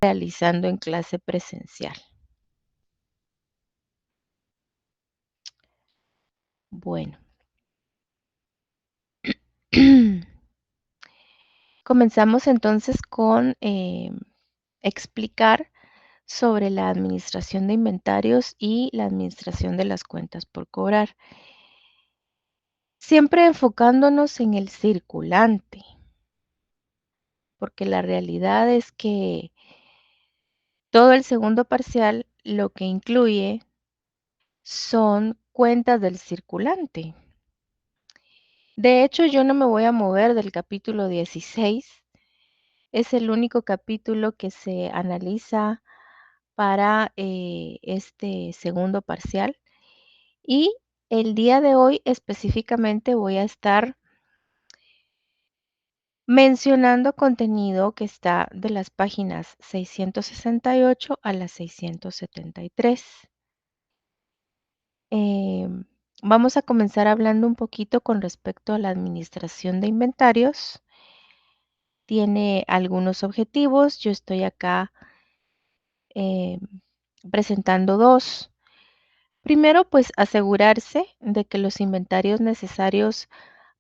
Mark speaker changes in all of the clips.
Speaker 1: realizando en clase presencial. Bueno, comenzamos entonces con explicar sobre la administración de inventarios y la administración de las cuentas por cobrar, siempre enfocándonos en el circulante, porque la realidad es que todo el segundo parcial lo que incluye son cuentas del circulante. De hecho, yo no me voy a mover del capítulo 16. Es el único capítulo que se analiza para este segundo parcial. Y el día de hoy específicamente voy a estar mencionando contenido que está de las páginas 668 a las 673. Em, Vamos a comenzar hablando un poquito con respecto a la administración de inventarios. Tiene algunos objetivos. Yo estoy acá em, presentando dos. Primero, pues asegurarse de que los inventarios necesarios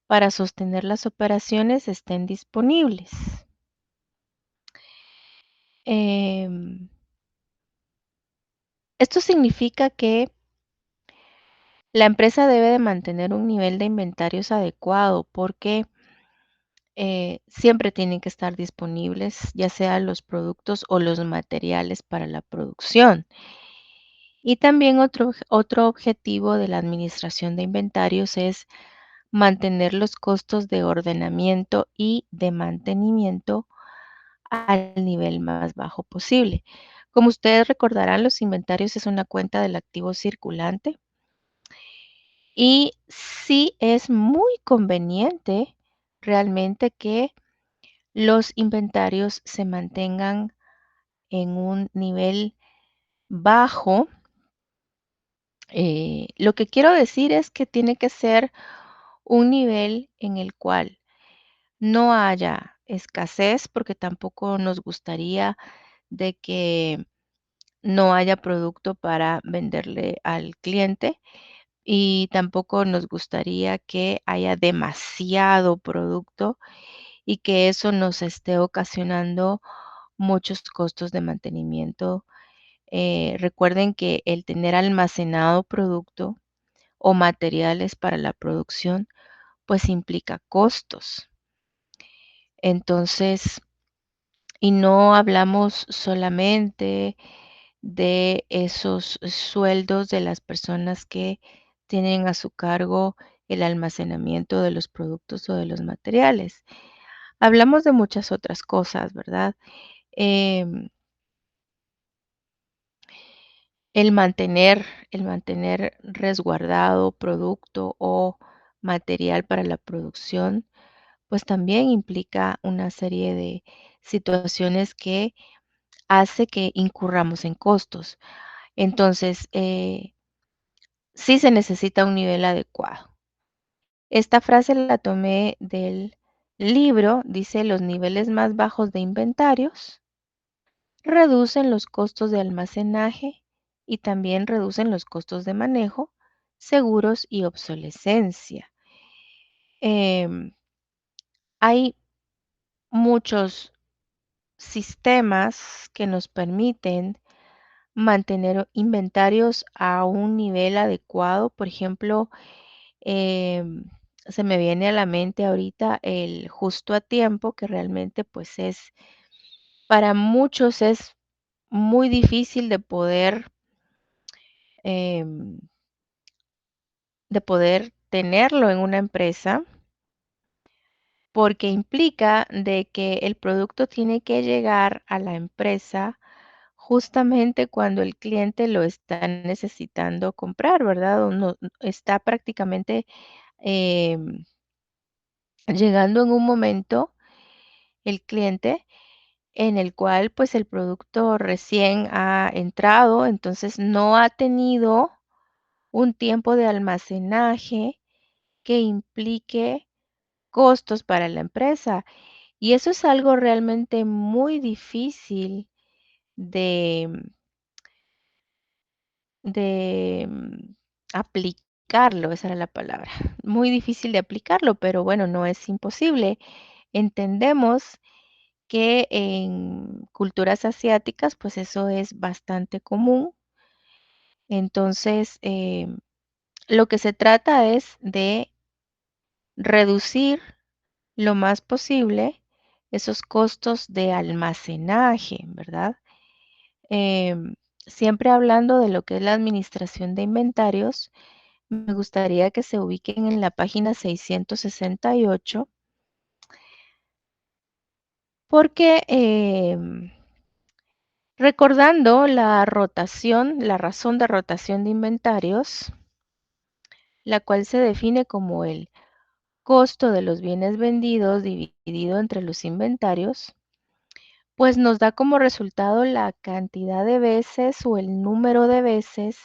Speaker 1: para sostener las operaciones estén disponibles. Em, Esto significa que la empresa debe de mantener un nivel de inventarios adecuado porque siempre tienen que estar disponibles, ya sea los productos o los materiales para la producción. Y también otro objetivo de la administración de inventarios es mantener los costos de ordenamiento y de mantenimiento al nivel más bajo posible. Como ustedes recordarán, los inventarios es una cuenta del activo circulante y sí es muy conveniente realmente que los inventarios se mantengan en un nivel bajo. Lo que quiero decir es que tiene que ser un nivel en el cual no haya escasez, porque tampoco nos gustaría de que no haya producto para venderle al cliente y tampoco nos gustaría que haya demasiado producto y que eso nos esté ocasionando muchos costos de mantenimiento. Recuerden que el tener almacenado producto o materiales para la producción, pues implica costos. Entonces, y no hablamos solamente de esos sueldos de las personas que tienen a su cargo el almacenamiento de los productos o de los materiales. Hablamos de muchas otras cosas, ¿verdad? Em, el mantener resguardado producto o material para la producción, pues también implica una serie de situaciones que hace que incurramos en costos. Entonces, sí se necesita un nivel adecuado. Esta frase la tomé del libro, dice: los niveles más bajos de inventarios reducen los costos de almacenaje y también reducen los costos de manejo, seguros y obsolescencia. Em, Hay muchos sistemas que nos permiten mantener inventarios a un nivel adecuado. Por ejemplo, em, se me viene a la mente ahorita el justo a tiempo, que realmente pues es, para muchos es muy difícil em, de poder tenerlo en una empresa, porque implica de que el producto tiene que llegar a la empresa justamente cuando el cliente lo está necesitando comprar, ¿verdad? O no, está prácticamente em, llegando en un momento el cliente en el cual pues el producto recién ha entrado, entonces no ha tenido un tiempo de almacenaje que implique costos para la empresa. Y eso es algo realmente muy difícil de, de aplicarlo, esa era la palabra. Muy difícil de aplicarlo, pero bueno, no es imposible. Entendemos que en culturas asiáticas, pues eso es bastante común. Entonces, lo que se trata es de reducir lo más posible esos costos de almacenaje, ¿verdad? Siempre hablando de lo que es la administración de inventarios, me gustaría que se ubiquen en la página 668, porque recordando la rotación, la razón de rotación de inventarios, la cual se define como el costo de los bienes vendidos dividido entre los inventarios, pues nos da como resultado la cantidad de veces o el número de veces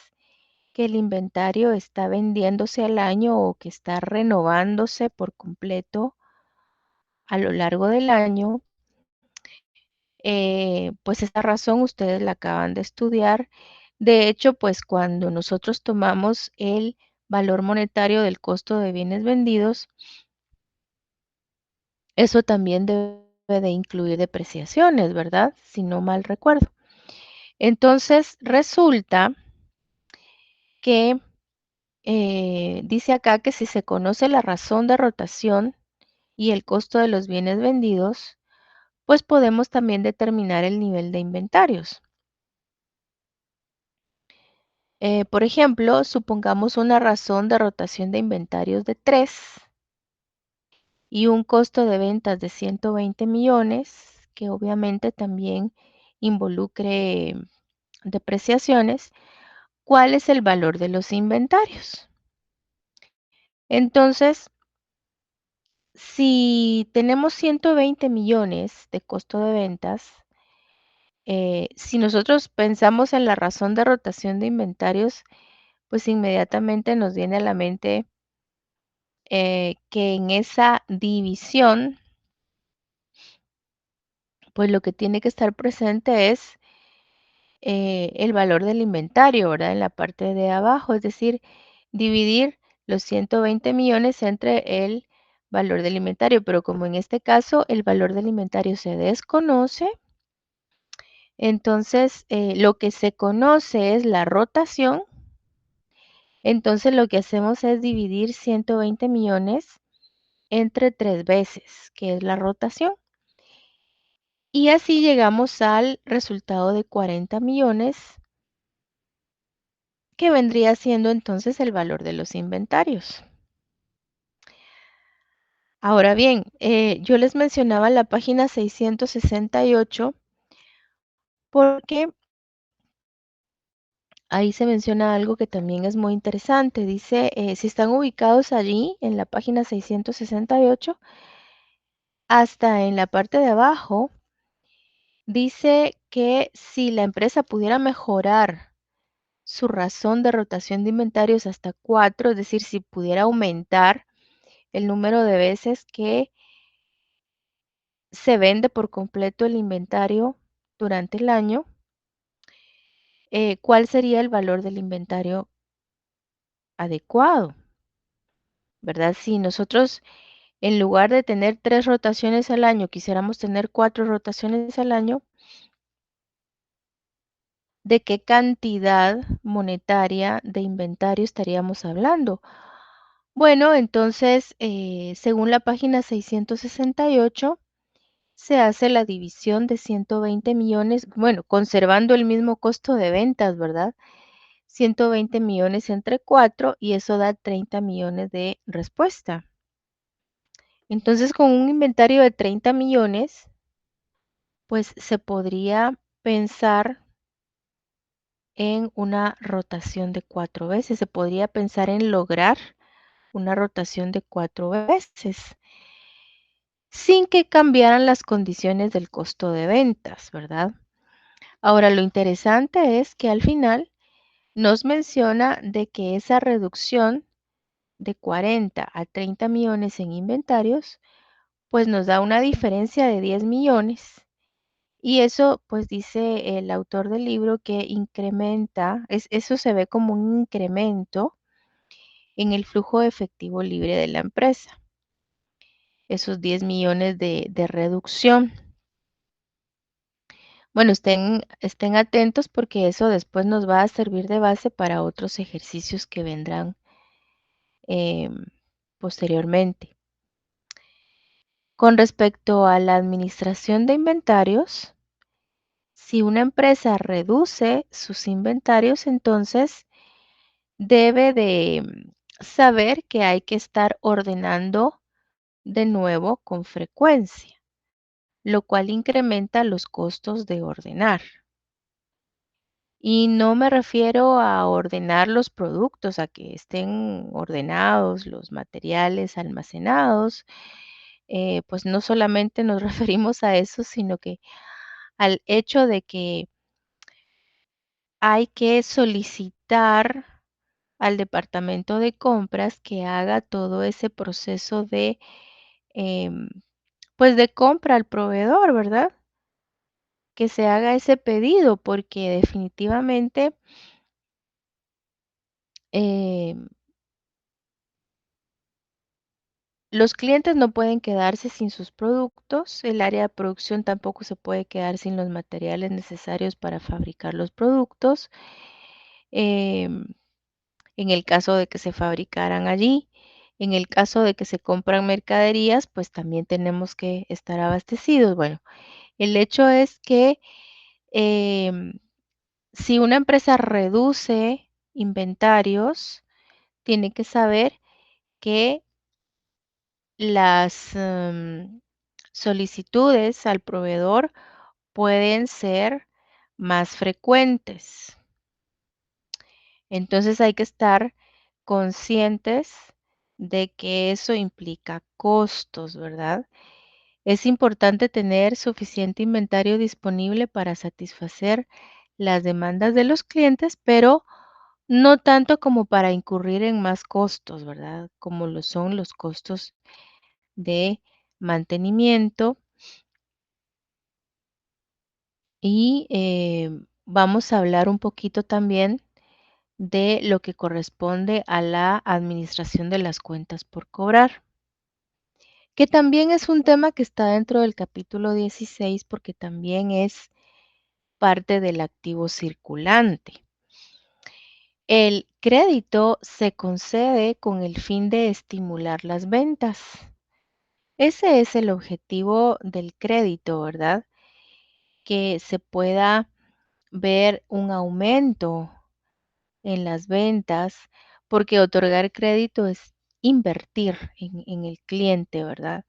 Speaker 1: que el inventario está vendiéndose al año o que está renovándose por completo a lo largo del año. Pues esta razón ustedes la acaban de estudiar. De hecho, pues cuando nosotros tomamos el valor monetario del costo de bienes vendidos, eso también debe de incluir depreciaciones, ¿verdad? Si no mal recuerdo. Entonces, resulta que dice acá que si se conoce la razón de rotación y el costo de los bienes vendidos, pues podemos también determinar el nivel de inventarios. Por ejemplo, supongamos una razón de rotación de inventarios de 3 y un costo de ventas de 120 millones, que obviamente también involucre depreciaciones. ¿Cuál es el valor de los inventarios? Entonces, si tenemos 120 millones de costo de ventas, si nosotros pensamos en la razón de rotación de inventarios, pues inmediatamente nos viene a la mente que en esa división, pues lo que tiene que estar presente es el valor del inventario, ¿verdad? En la parte de abajo, es decir, dividir los 120 millones entre el valor del inventario, pero como en este caso el valor del inventario se desconoce, entonces lo que se conoce es la rotación. Entonces lo que hacemos es dividir 120 millones entre 3 veces, que es la rotación. Y así llegamos al resultado de 40 millones, que vendría siendo entonces el valor de los inventarios. Ahora bien, yo les mencionaba la página 668 porque ahí se menciona algo que también es muy interesante. Dice, si están ubicados allí en la página 668, hasta en la parte de abajo, dice que si la empresa pudiera mejorar su razón de rotación de inventarios hasta 4, es decir, si pudiera aumentar el número de veces que se vende por completo el inventario durante el año, ¿cuál sería el valor del inventario adecuado? ¿Verdad? Si nosotros en lugar de tener 3 rotaciones al año, quisiéramos tener 4 rotaciones al año, ¿de qué cantidad monetaria de inventario estaríamos hablando? Bueno, entonces, según la página 668, se hace la división de 120 millones, bueno, conservando el mismo costo de ventas, ¿verdad? 120 millones entre 4 y eso da 30 millones de respuesta. Entonces, con un inventario de 30 millones, pues se podría pensar en una rotación de 4 veces. Se podría pensar en lograr una rotación de 4 veces sin que cambiaran las condiciones del costo de ventas, ¿verdad? Ahora, lo interesante es que al final nos menciona de que esa reducción de 40 a 30 millones en inventarios, pues nos da una diferencia de 10 millones Y eso, pues dice el autor del libro que eso se ve como un incremento en el flujo efectivo libre de la empresa, esos 10 millones de reducción. Bueno, estén atentos porque eso después nos va a servir de base para otros ejercicios que vendrán em, posteriormente. Con respecto a la administración de inventarios, si una empresa reduce sus inventarios, entonces debe de saber que hay que estar ordenando de nuevo con frecuencia, lo cual incrementa los costos de ordenar. Y no me refiero a ordenar los productos, a que estén ordenados los materiales almacenados, pues no solamente nos referimos a eso, sino que al hecho de que hay que solicitar al departamento de compras que haga todo ese proceso de, em, pues, de compra al proveedor, ¿verdad? Que se haga ese pedido, porque definitivamente, em, los clientes no pueden quedarse sin sus productos, el área de producción tampoco se puede quedar sin los materiales necesarios para fabricar los productos, em, en el caso de que se fabricaran allí. En el caso de que se compran mercaderías, pues también tenemos que estar abastecidos. Bueno, el hecho es que em, si una empresa reduce inventarios, tiene que saber que las solicitudes al proveedor pueden ser más frecuentes. Entonces hay que estar conscientes de que eso implica costos, ¿verdad? Es importante tener suficiente inventario disponible para satisfacer las demandas de los clientes, pero no tanto como para incurrir en más costos, ¿verdad? Como lo son los costos de mantenimiento. Y vamos a hablar un poquito también de lo que corresponde a la administración de las cuentas por cobrar, que también es un tema que está dentro del capítulo 16 porque también es parte del activo circulante. El crédito se concede con el fin de estimular las ventas. Ese es el objetivo del crédito, ¿verdad? Que se pueda ver un aumento en las ventas, porque otorgar crédito es invertir en el cliente, ¿verdad?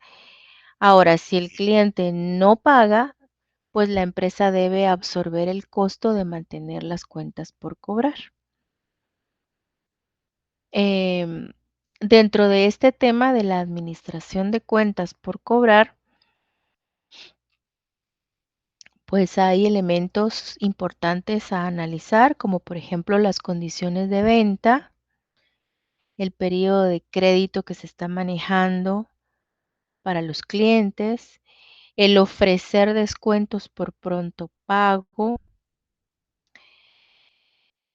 Speaker 1: Ahora, si el cliente no paga, pues la empresa debe absorber el costo de mantener las cuentas por cobrar. Em, Dentro de este tema de la administración de cuentas por cobrar, pues hay elementos importantes a analizar, como por ejemplo las condiciones de venta, el periodo de crédito que se está manejando para los clientes, el ofrecer descuentos por pronto pago,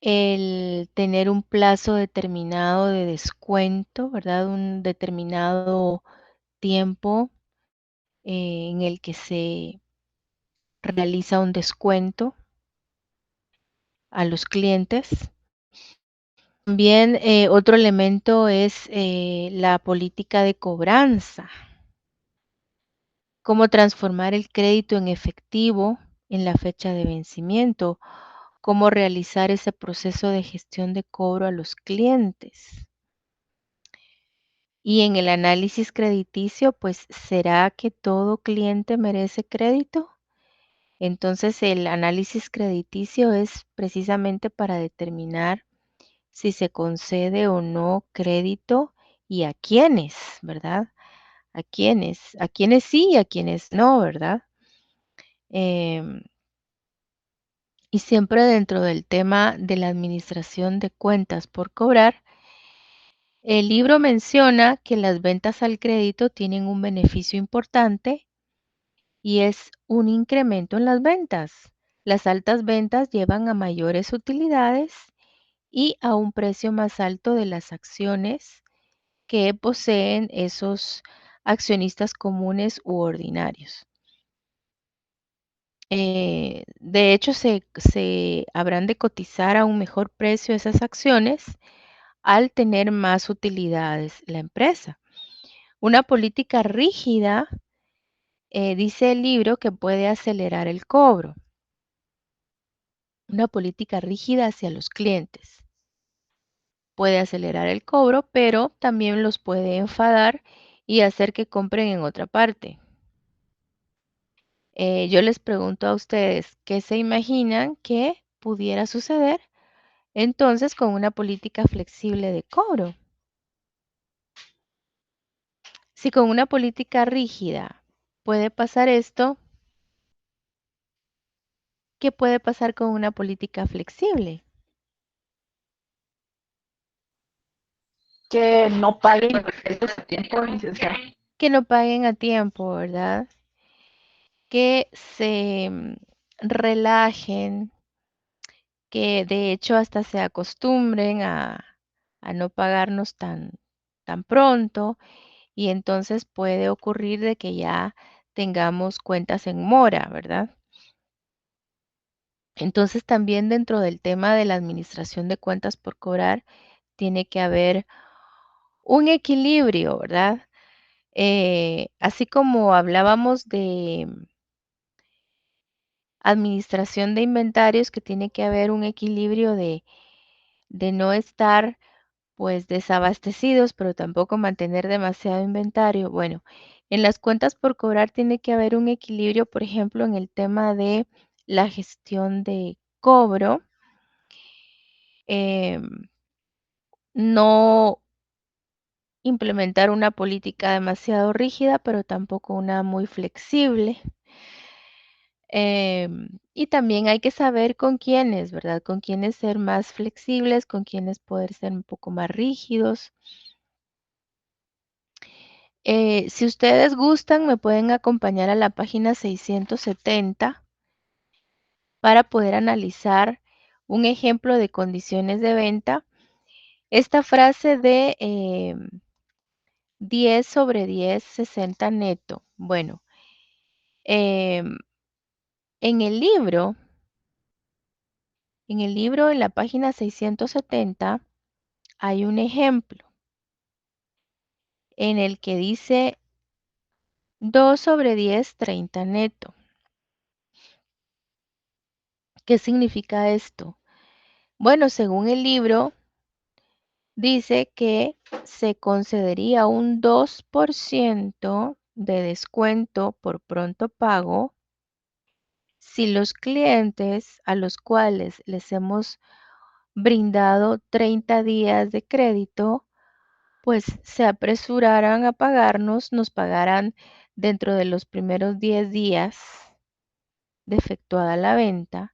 Speaker 1: el tener un plazo determinado de descuento, ¿verdad? Un determinado tiempo en el que se realiza un descuento a los clientes. También otro elemento es la política de cobranza, cómo transformar el crédito en efectivo en la fecha de vencimiento, cómo realizar ese proceso de gestión de cobro a los clientes. Y en el análisis crediticio, pues, ¿será que todo cliente merece crédito? Entonces, el análisis crediticio es precisamente para determinar si se concede o no crédito y a quiénes, ¿verdad? A quiénes sí y a quiénes no, ¿verdad? Em, y siempre dentro del tema de la administración de cuentas por cobrar, el libro menciona que las ventas al crédito tienen un beneficio importante y es un incremento en las ventas. Las altas ventas llevan a mayores utilidades y a un precio más alto de las acciones que poseen esos accionistas comunes u ordinarios. De hecho, se habrán de cotizar a un mejor precio esas acciones al tener más utilidades la empresa. Una política rígida, dice el libro, que puede acelerar el cobro. Una política rígida hacia los clientes. Puede acelerar el cobro, pero también los puede enfadar y hacer que compren en otra parte. Yo les pregunto a ustedes, ¿qué se imaginan que pudiera suceder entonces con una política flexible de cobro? Si con una política rígida puede pasar esto, ¿qué puede pasar con una política flexible?
Speaker 2: Que no paguen los créditos a tiempo, licenciada.
Speaker 1: Que no paguen a tiempo, ¿verdad? Que se relajen, que de hecho hasta se acostumbren a no pagarnos tan pronto y entonces puede ocurrir de que ya tengamos cuentas en mora, ¿verdad? Entonces también dentro del tema de la administración de cuentas por cobrar tiene que haber un equilibrio, ¿verdad? Así como hablábamos de administración de inventarios, que tiene que haber un equilibrio de no estar pues desabastecidos, pero tampoco mantener demasiado inventario. Bueno, en las cuentas por cobrar tiene que haber un equilibrio, por ejemplo, en el tema de la gestión de cobro. em, no implementar una política demasiado rígida, pero tampoco una muy flexible. Y también hay que saber con quiénes, ¿verdad? Con quiénes ser más flexibles, con quiénes poder ser un poco más rígidos. Si ustedes gustan, me pueden acompañar a la página 670 para poder analizar un ejemplo de condiciones de venta. Esta frase de 10 sobre 10, 60 neto. Bueno, em, en el libro, en la página 670, hay un ejemplo en el que dice 2 sobre 10, 30 neto. ¿Qué significa esto? Bueno, según el libro, dice que se concedería un 2% de descuento por pronto pago si los clientes a los cuales les hemos brindado 30 días de crédito, pues se apresuraran a pagarnos, nos pagaran dentro de los primeros 10 días de efectuada la venta.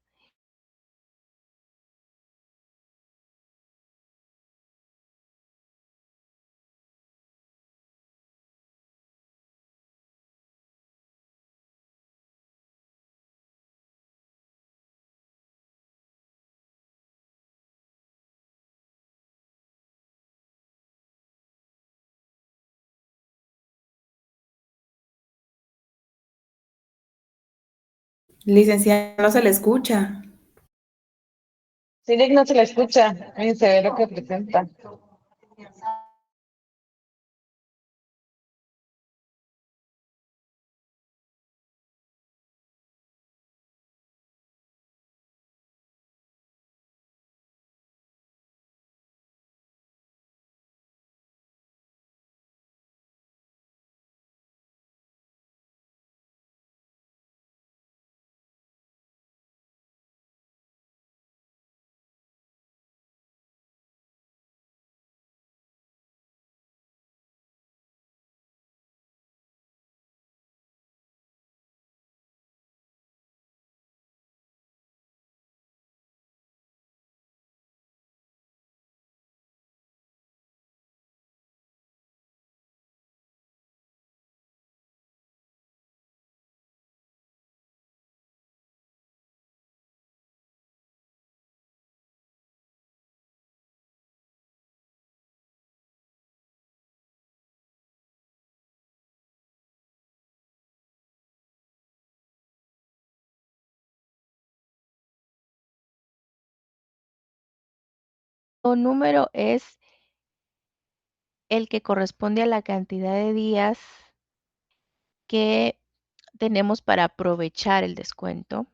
Speaker 2: Licenciada, no se le escucha. Sí, no se le escucha. Se ve lo que presenta.
Speaker 1: número es el que corresponde a la cantidad de días que tenemos para aprovechar el descuento.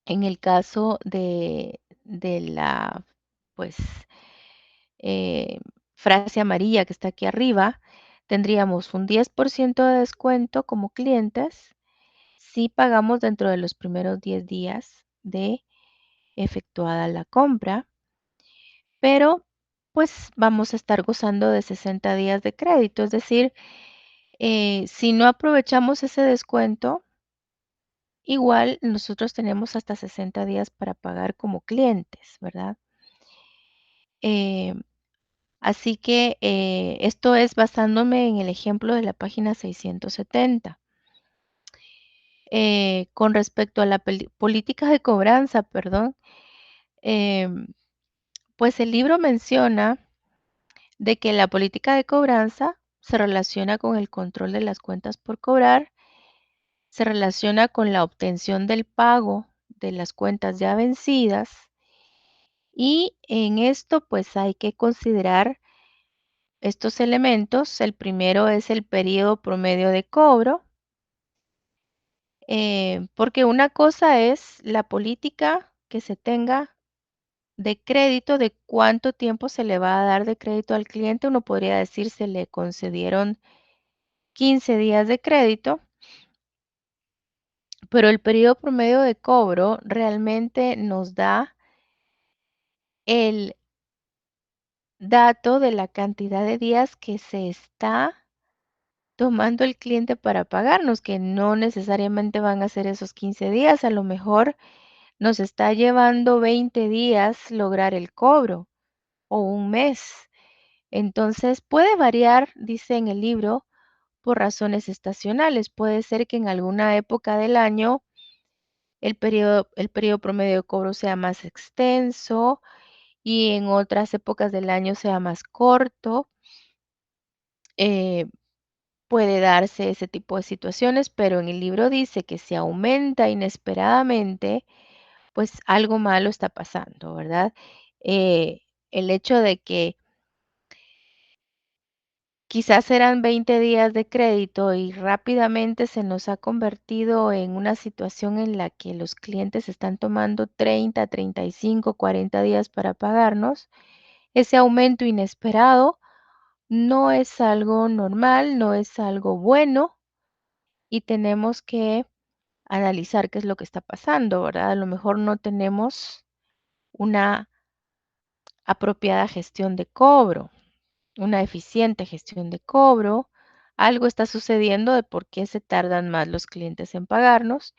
Speaker 1: En el caso de la, pues, eh, frase amarilla que está aquí arriba, tendríamos un 10% de descuento como clientes si pagamos dentro de los primeros 10 días de efectuada la compra, pero pues vamos a estar gozando de 60 días de crédito, es decir, si no aprovechamos ese descuento, igual nosotros tenemos hasta 60 días para pagar como clientes, ¿verdad? Eh, Así que esto es basándome en el ejemplo de la página 670. Con respecto a la política de cobranza, perdón, em, pues el libro menciona de que la política de cobranza se relaciona con el control de las cuentas por cobrar, se relaciona con la obtención del pago de las cuentas ya vencidas y en esto pues hay que considerar estos elementos. El primero es el periodo promedio de cobro, porque una cosa es la política que se tenga de crédito, de cuánto tiempo se le va a dar de crédito al cliente. Uno podría decir se le concedieron 15 días de crédito, pero el periodo promedio de cobro realmente nos da el dato de la cantidad de días que se está tomando el cliente para pagarnos, que no necesariamente van a ser esos 15 días, a lo mejor nos está llevando 20 días lograr el cobro o un mes. Entonces puede variar, dice en el libro, por razones estacionales. Puede ser que en alguna época del año el periodo promedio de cobro sea más extenso y en otras épocas del año sea más corto. Eh, Puede darse ese tipo de situaciones, pero en el libro dice que si aumenta inesperadamente, pues algo malo está pasando, ¿verdad? El hecho de que quizás eran 20 días de crédito y rápidamente se nos ha convertido en una situación en la que los clientes están tomando 30, 35, 40 días para pagarnos. Ese aumento inesperado no es algo normal, no es algo bueno y tenemos que analizar qué es lo que está pasando, ¿verdad? A lo mejor no tenemos una apropiada gestión de cobro, una eficiente gestión de cobro. Algo está sucediendo de por qué se tardan más los clientes en pagarnos.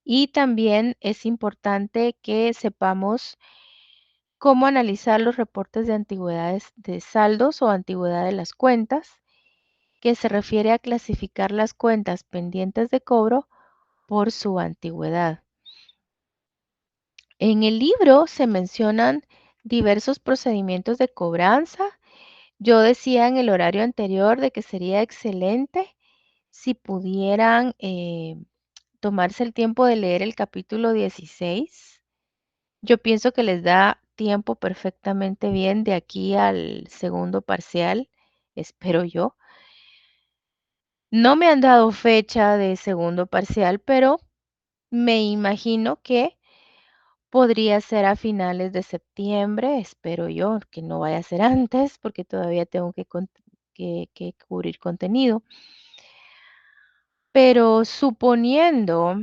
Speaker 1: Y también es importante que sepamos cómo analizar los reportes de antigüedades de saldos o antigüedad de las cuentas, que se refiere a clasificar las cuentas pendientes de cobro por su antigüedad. En el libro se mencionan diversos procedimientos de cobranza. Yo decía en el horario anterior de que sería excelente si pudieran tomarse el tiempo de leer el capítulo 16. Yo pienso que les da tiempo perfectamente bien de aquí al segundo parcial, espero yo. No me han dado fecha de segundo parcial, pero me imagino que podría ser a finales de septiembre, espero yo, que no vaya a ser antes, porque todavía tengo que cubrir contenido. Pero suponiendo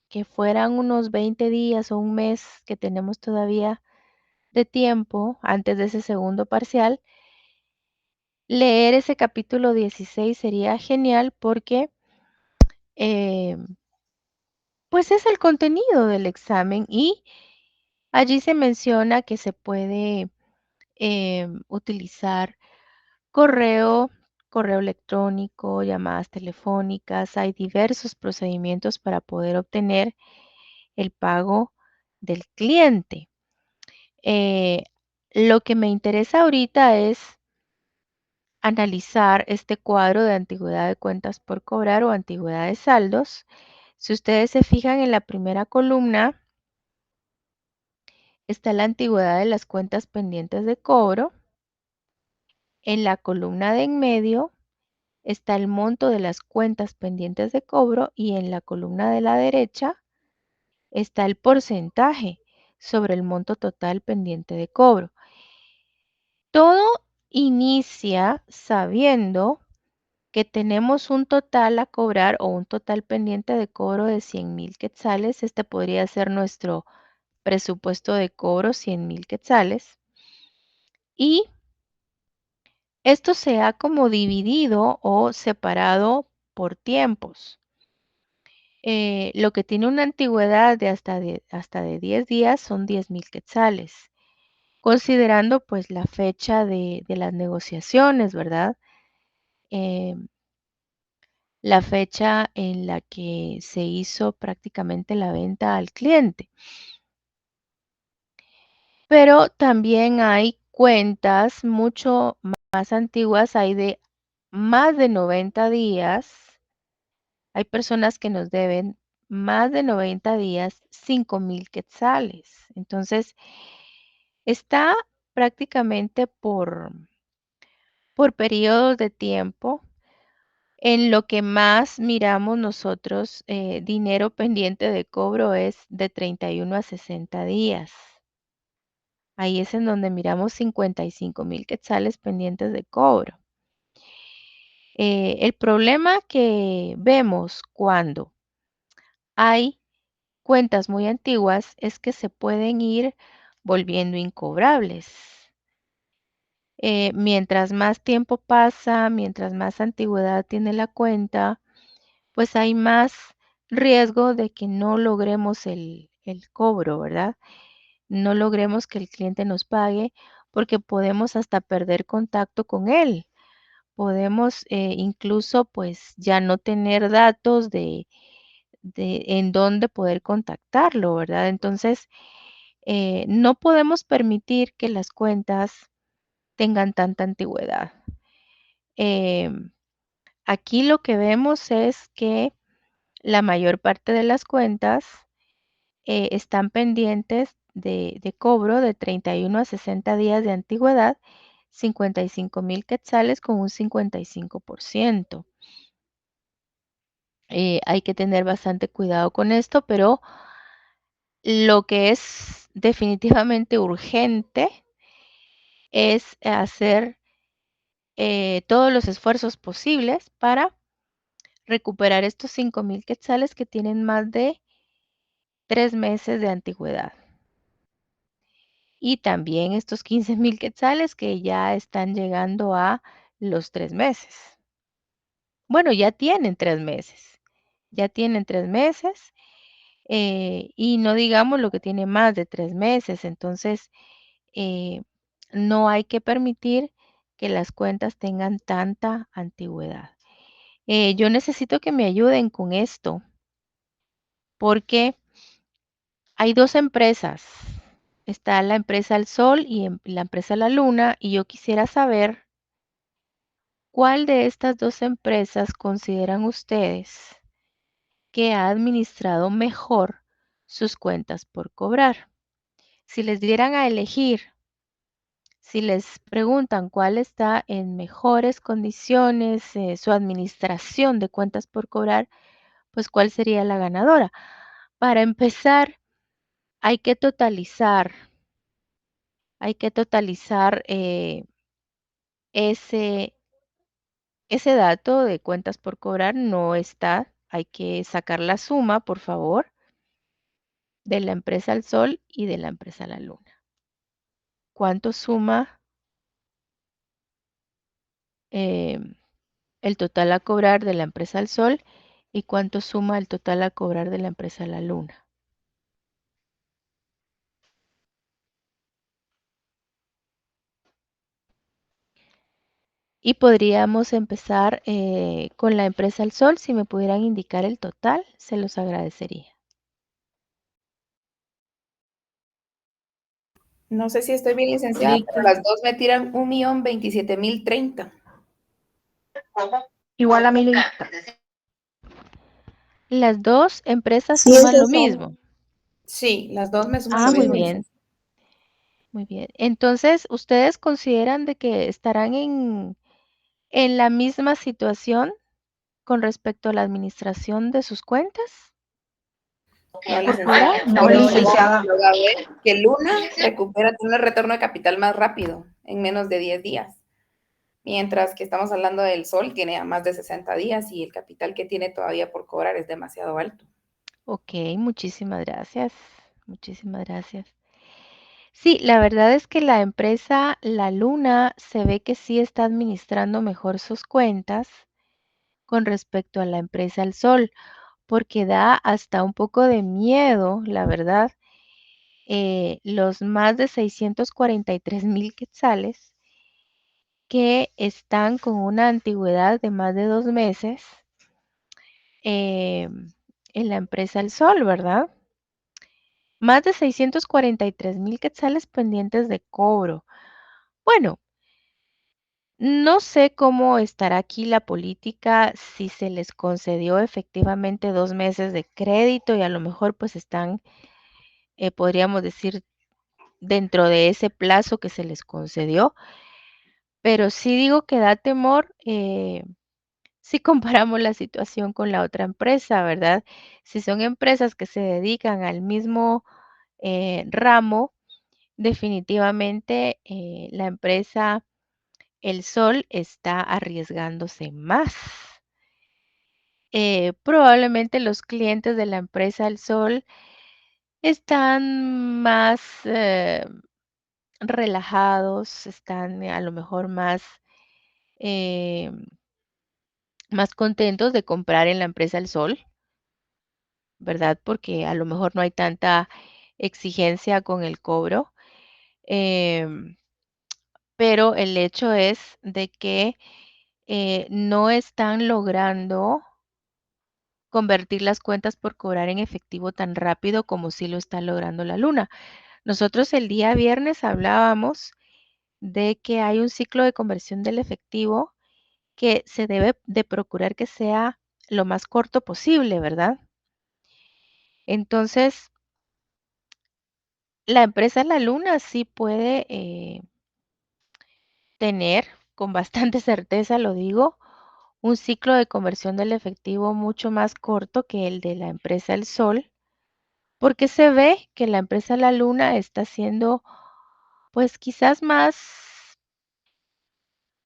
Speaker 1: que fueran unos 20 días o un mes que tenemos todavía de tiempo antes de ese segundo parcial, leer ese capítulo 16 sería genial porque eh, pues es el contenido del examen y allí se menciona que se puede utilizar correo, correo electrónico, llamadas telefónicas. Hay diversos procedimientos para poder obtener el pago del cliente. Eh, lo que me interesa ahorita es analizar este cuadro de antigüedad de cuentas por cobrar o antigüedad de saldos. Si ustedes se fijan en la primera columna, está la antigüedad de las cuentas pendientes de cobro. En la columna de en medio está el monto de las cuentas pendientes de cobro y en la columna de la derecha está el porcentaje sobre el monto total pendiente de cobro. Todo inicia sabiendo que tenemos un total a cobrar o un total pendiente de cobro de 100,000 quetzales. Este podría ser nuestro presupuesto de cobro, 100,000 quetzales. Y esto se ha como dividido o separado por tiempos. Lo que tiene una antigüedad de hasta de 10 días son 10,000 quetzales, considerando pues la fecha de las negociaciones, ¿verdad? Em, la fecha en la que se hizo prácticamente la venta al cliente. Pero también hay cuentas mucho más antiguas, hay de más de 90 días. Hay personas que nos deben más de 90 días 5,000 quetzales. Entonces, está prácticamente por periodos de tiempo. En lo que más miramos nosotros, dinero pendiente de cobro es de 31 a 60 días. Ahí es en donde miramos 55,000 quetzales pendientes de cobro. El problema que vemos cuando hay cuentas muy antiguas es que se pueden ir volviendo incobrables. Mientras más tiempo pasa, mientras más antigüedad tiene la cuenta, pues hay más riesgo de que no logremos el cobro, ¿verdad? No logremos que el cliente nos pague porque podemos hasta perder contacto con él. Podemos incluso pues ya no tener datos de en dónde poder contactarlo, ¿verdad? Entonces, no podemos permitir que las cuentas tengan tanta antigüedad. Em, Aquí lo que vemos es que la mayor parte de las cuentas están pendientes de cobro de 31 a 60 días de antigüedad, 55,000 quetzales con un 55%. Hay que tener bastante cuidado con esto, pero lo que es definitivamente urgente es hacer todos los esfuerzos posibles para recuperar estos 5,000 quetzales que tienen más de 3 meses de antigüedad. Y también estos 15,000 quetzales que ya están llegando a los 3 meses. Bueno, ya tienen 3 meses. Ya tienen 3 meses y no digamos lo que tiene más de 3 meses. Entonces, eh, no hay que permitir que las cuentas tengan tanta antigüedad. Yo necesito que me ayuden con esto porque hay dos empresas. Está la empresa El Sol y la empresa La Luna y yo quisiera saber cuál de estas dos empresas consideran ustedes que ha administrado mejor sus cuentas por cobrar. Si les dieran a elegir, si les preguntan cuál está en mejores condiciones, su administración de cuentas por cobrar, pues cuál sería la ganadora. Para empezar, hay que totalizar, ese, ese dato de cuentas por cobrar, no está. Hay que sacar la suma, por favor, de la empresa El Sol y de la empresa La Luna. ¿Cuánto suma eh, el total a cobrar de la empresa El Sol y cuánto suma el total a cobrar de la empresa La Luna? Y podríamos empezar con la empresa El Sol. Si me pudieran indicar el total, se los agradecería.
Speaker 2: No sé si estoy bien licenciada, pero
Speaker 1: Listo.
Speaker 2: las dos me tiran 1,027,030.
Speaker 1: Igual a mi lista. Las dos empresas
Speaker 2: Sí,
Speaker 1: suman lo
Speaker 2: esas son.
Speaker 1: mismo.
Speaker 2: Sí, las dos me suman
Speaker 1: Ah,
Speaker 2: lo
Speaker 1: muy
Speaker 2: mismo,
Speaker 1: bien.
Speaker 2: licenciada.
Speaker 1: Muy bien. Entonces, ¿ustedes consideran de que estarán en la misma situación con respecto a la administración de sus cuentas
Speaker 2: No,
Speaker 1: por
Speaker 2: licenciada.
Speaker 1: cobrar?
Speaker 2: No, licenciada. Lo va a ver que Luna recupera, tiene un retorno de capital más rápido, en menos de 10 días. Mientras que estamos hablando del Sol, tiene a más de 60 días y el capital que tiene todavía por cobrar es demasiado alto.
Speaker 1: Ok, muchísimas gracias. Muchísimas gracias. Sí, la verdad es que la empresa La Luna se ve que sí está administrando mejor sus cuentas con respecto a la empresa El Sol, porque da hasta un poco de miedo, la verdad, los más de 643,000 quetzales que están con una antigüedad de más de 2 meses en la empresa El Sol, ¿verdad? Más de 643,000 quetzales pendientes de cobro. Bueno, no sé cómo estará aquí la política, si se les concedió efectivamente 2 meses de crédito y a lo mejor pues están, podríamos decir, dentro de ese plazo que se les concedió, pero sí digo que da temor si comparamos la situación con la otra empresa, ¿verdad? Si son empresas que se dedican al mismo ramo, definitivamente la empresa El Sol está arriesgándose más. Probablemente los clientes de la empresa El Sol están más relajados, están a lo mejor eh, más contentos de comprar en la empresa El Sol, ¿verdad? Porque a lo mejor no hay tanta exigencia con el cobro. em, pero el hecho es de que no están logrando convertir las cuentas por cobrar en efectivo tan rápido como sí lo está logrando la Luna. Nosotros el día viernes hablábamos de que hay un ciclo de conversión del efectivo que se debe de procurar que sea lo más corto posible, ¿verdad? Entonces, la empresa La Luna sí puede tener, con bastante certeza lo digo, un ciclo de conversión del efectivo mucho más corto que el de la empresa El Sol, porque se ve que la empresa La Luna está siendo, pues quizás más,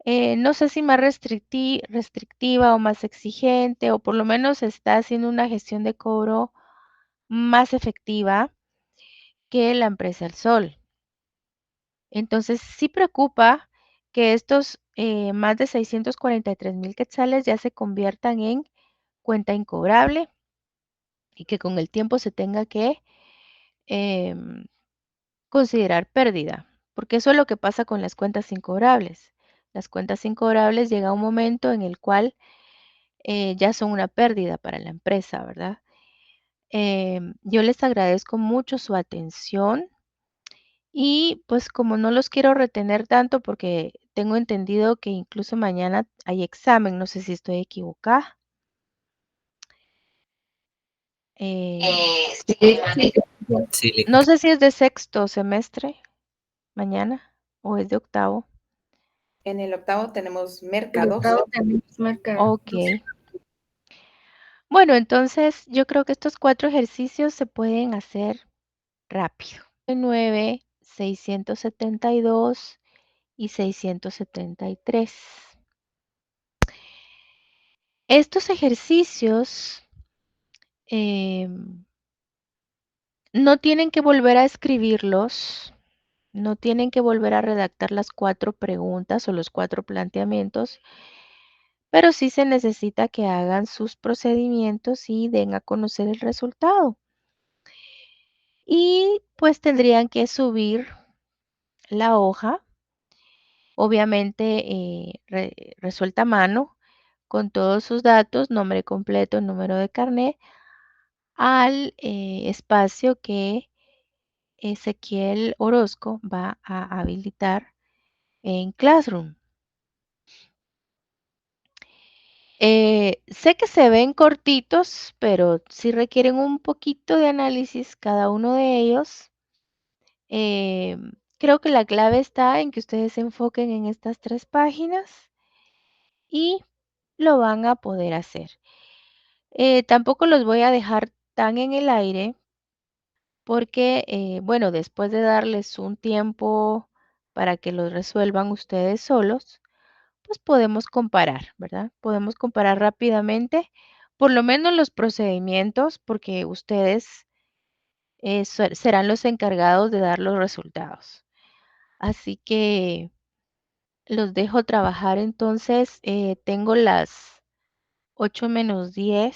Speaker 1: no sé si más restrictiva o más exigente, o por lo menos está haciendo una gestión de cobro más efectiva que la empresa El Sol. Entonces, sí preocupa que estos más de 643,000 quetzales ya se conviertan en cuenta incobrable y que con el tiempo se tenga que em, considerar pérdida, porque eso es lo que pasa con las cuentas incobrables. Las cuentas incobrables llega un momento en el cual ya son una pérdida para la empresa, ¿verdad? Yo les agradezco mucho su atención y pues como no los quiero retener tanto porque tengo entendido que incluso mañana hay examen, no sé si estoy equivocada. Eh,
Speaker 2: Sí, sí.
Speaker 3: Sí,
Speaker 1: no sé si es de sexto semestre mañana o es de octavo.
Speaker 2: En el octavo tenemos
Speaker 4: El
Speaker 2: mercados.
Speaker 4: octavo tenemos mercado.
Speaker 1: Ok. Bueno, entonces yo creo que estos 4 ejercicios se pueden hacer rápido. 9, 672 y 673. Estos ejercicios no tienen que volver a escribirlos, no tienen que volver a redactar las 4 preguntas o los 4 planteamientos, pero sí se necesita que hagan sus procedimientos y den a conocer el resultado. Y pues tendrían que subir la hoja, obviamente resuelta a mano, con todos sus datos, nombre completo, número de carnet, al espacio que Ezequiel Orozco va a habilitar en Classroom. Sé que se ven cortitos, pero sí requieren un poquito de análisis cada uno de ellos. Creo que la clave está en que ustedes se enfoquen en estas 3 páginas y lo van a poder hacer. Tampoco los voy a dejar tan en el aire porque, bueno, después de darles un tiempo para que los resuelvan ustedes solos, pues podemos comparar, ¿verdad? Podemos comparar rápidamente, por lo menos los procedimientos, porque ustedes serán los encargados de dar los resultados. Así que los dejo trabajar entonces. Tengo las 8 menos 10.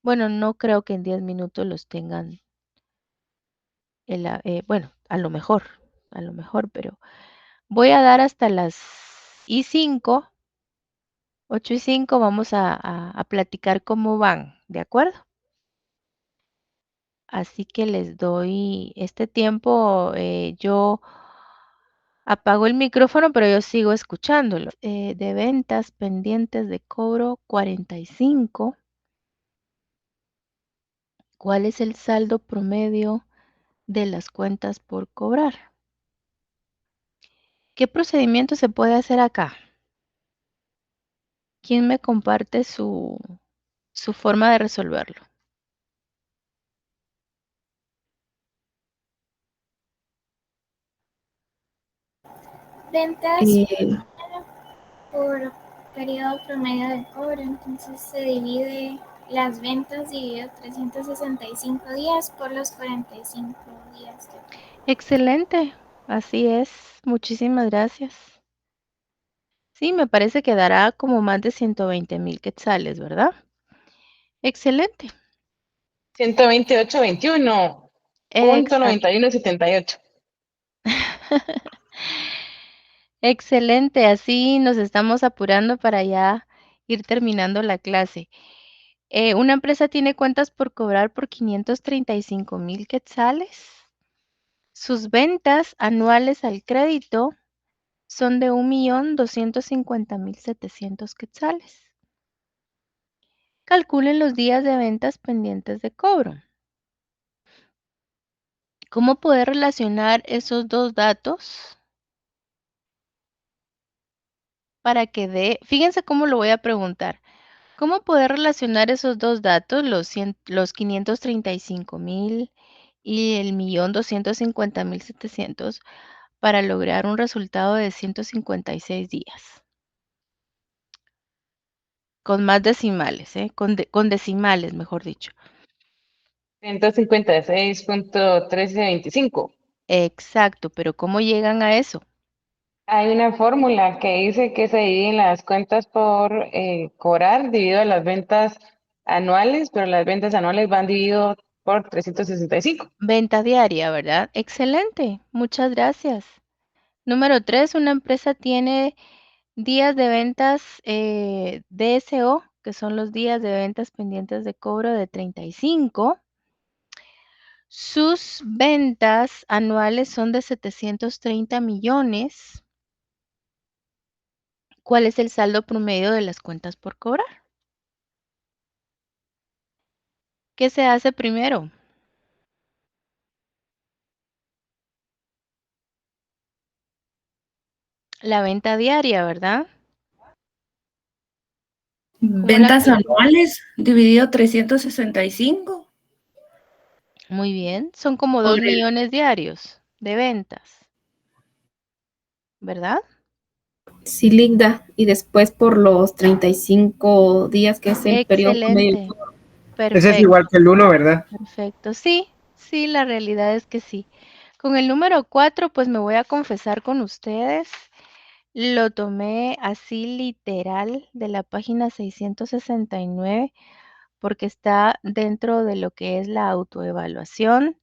Speaker 1: Bueno, no creo que en 10 minutos los tengan, bueno, a lo mejor, pero voy a dar hasta las y 5, 8:05, vamos a platicar cómo van, ¿de acuerdo? Así que les doy este tiempo, yo apago el micrófono, pero yo sigo escuchándolo. De ventas pendientes de cobro 45. ¿Cuál es el saldo promedio de las cuentas por cobrar? ¿Qué procedimiento se puede hacer acá? ¿Quién me comparte su forma de resolverlo?
Speaker 3: Ventas por periodo promedio de cobro, entonces se divide las ventas dividido 365 días por los 45 días de cobro.
Speaker 1: Excelente, así es. Muchísimas gracias. Sí, me parece que dará como más de 120,000 quetzales, ¿verdad? Excelente.
Speaker 4: 128.21.9178.
Speaker 1: Excelente, así nos estamos apurando para ya ir terminando la clase. Una empresa tiene cuentas por cobrar por 535,000 quetzales. Sus ventas anuales al crédito son de 1,250,700 quetzales. Calculen los días de ventas pendientes de cobro. ¿Cómo poder relacionar esos dos datos para que dé? Fíjense cómo lo voy a preguntar. ¿Cómo poder relacionar esos dos datos, los 535,000 y el 1,250,700, para lograr un resultado de 156 días? Con más decimales, con decimales, mejor dicho.
Speaker 4: 156.1325.
Speaker 1: Exacto, pero ¿cómo llegan a eso?
Speaker 4: Hay una fórmula que dice que se dividen las cuentas por cobrar dividido a las ventas anuales, pero las ventas anuales van dividido por 365.
Speaker 1: Venta diaria, ¿verdad? Excelente, muchas gracias. Número 3, una empresa tiene días de ventas DSO, que son los días de ventas pendientes de cobro de 35. Sus ventas anuales son de 730 millones. ¿Cuál es el saldo promedio de las cuentas por cobrar? ¿Qué se hace primero? La venta diaria, ¿verdad? ¿Cómo la
Speaker 2: Ventas anuales dividido 365
Speaker 1: Muy bien, son como
Speaker 2: por
Speaker 1: 2
Speaker 2: el
Speaker 1: millones diarios de ventas, ¿verdad?
Speaker 2: sí, Linda, y después por los 35 días que es el periodo promedio.
Speaker 1: Excelente,
Speaker 5: Ese es
Speaker 1: perfecto,
Speaker 5: igual que el uno, ¿verdad?
Speaker 1: perfecto. Sí, sí, la realidad es que sí. Con el número 4, pues me voy a confesar con ustedes. Lo tomé así literal de la página 669 porque está dentro de lo que es la autoevaluación.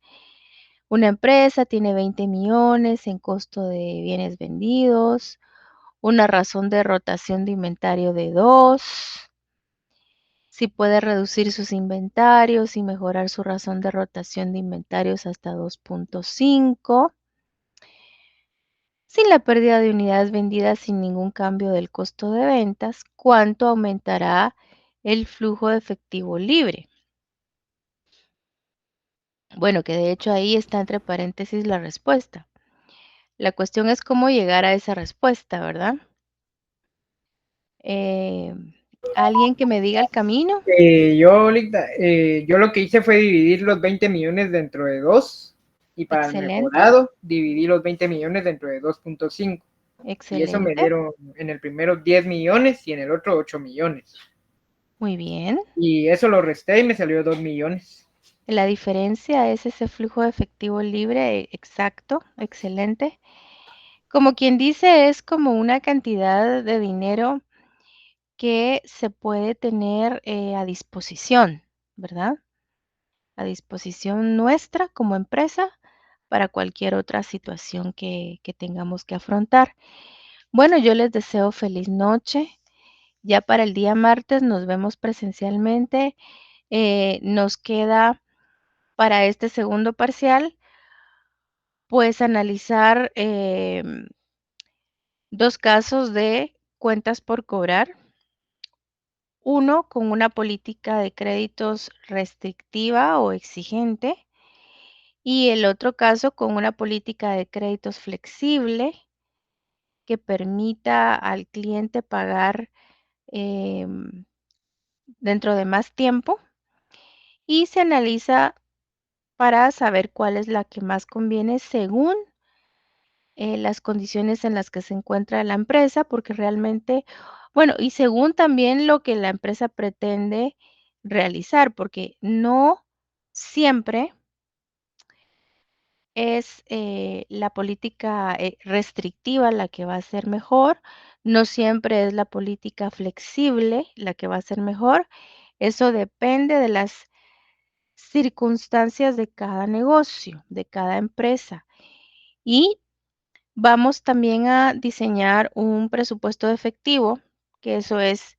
Speaker 1: Una empresa tiene 20 millones en costo de bienes vendidos, una razón de rotación de inventario de 2, si puede reducir sus inventarios y mejorar su razón de rotación de inventarios hasta 2.5, sin la pérdida de unidades vendidas sin ningún cambio del costo de ventas, ¿cuánto aumentará el flujo de efectivo libre? Bueno, que de hecho ahí está entre paréntesis la respuesta. La cuestión es cómo llegar a esa respuesta, ¿verdad? ¿Alguien que me diga el camino?
Speaker 5: Yo lo que hice fue dividir los 20 millones dentro de 2 y para el
Speaker 1: Excelente,
Speaker 5: mejorado dividí los 20 millones dentro de 2.5 y eso me
Speaker 1: excelente,
Speaker 5: dieron en el primero 10 millones y en el otro 8 millones.
Speaker 1: muy bien.
Speaker 5: Y eso lo resté y me salió 2 millones.
Speaker 1: La diferencia es ese flujo de efectivo libre, exacto, excelente. Como quien dice, es como una cantidad de dinero que se puede tener a disposición, ¿verdad? A disposición nuestra como empresa para cualquier otra situación que tengamos que afrontar. Bueno, yo les deseo feliz noche. Ya para el día martes nos vemos presencialmente. Nos queda para este segundo parcial, pues analizar 2 casos de cuentas por cobrar. Uno con una política de créditos restrictiva o exigente y el otro caso con una política de créditos flexible que permita al cliente pagar dentro de más tiempo y se analiza para saber cuál es la que más conviene según las condiciones en las que se encuentra la empresa, porque realmente, bueno, y según también lo que la empresa pretende realizar, porque no siempre es la política restrictiva la que va a ser mejor, no siempre es la política flexible la que va a ser mejor. Eso depende de las circunstancias de cada negocio, de cada empresa. Y vamos también a diseñar un presupuesto de efectivo, que eso es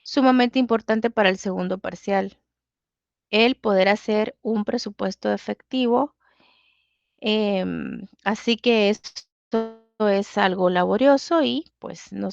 Speaker 1: sumamente importante para el segundo parcial. El poder hacer un presupuesto de efectivo. Así que esto es algo laborioso y pues nos